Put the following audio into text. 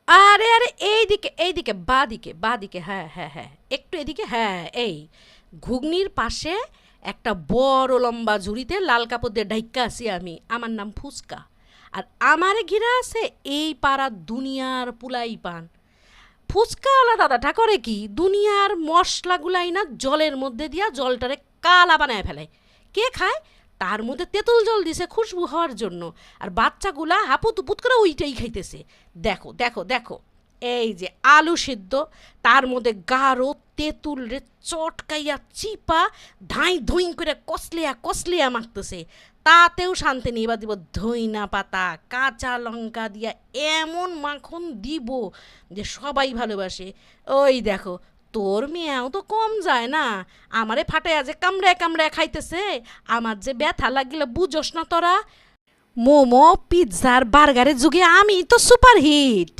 আরে আরে, এইদিকে এইদিকে, বাদিকে বাদিকে, হ্যাঁ হ্যাঁ হ্যাঁ, একটু এদিকে, হ্যাঁ এই ঘুগনির পাশে একটা বড় লম্বা ঝুড়িতে লাল কাপড় দিয়ে ঢাইকা আছি আমি, আমার নাম ফুচকা। আর আমারে ঘিরা আছে এই পাড়ার দুনিয়ার পুলাই পান। ফুচকাওয়ালা দাদাটা করে কি, দুনিয়ার মশলাগুলাই না জলের মধ্যে দিয়া জলটারে কালা বানায় ফেলে। কে খায়? তার মধ্যে তেঁতুল জল দিছে খুশবু হওয়ার জন্য। আর বাচ্চাগুলা হাপুত উপুত করে ওইটাই খাইতেছে। দেখো দেখো দেখো, এই যে আলু সিদ্ধ, তার মধ্যে গাঢ় তেঁতুল রে চটকাইয়া চিপা ধাই ধুই করে কসলিয়া কসলিয়া মাখতেছে। তাতেও শান্তি নেই, এবার দিব ধইনা পাতা কাঁচা লঙ্কা দিয়া এমন মাখন দিব যে সবাই ভালোবাসে। ওই দেখো, তোর মেয়াও তো কম যায় না, আমারে ফাটাইয়া যে কামড়ায় কামড়ায় খাইতেছে। আমার যে ব্যথা লাগিলে বুঝোস না তোরা। মোমো পিৎজার বার্গারের যুগে আমি তো সুপার হিট।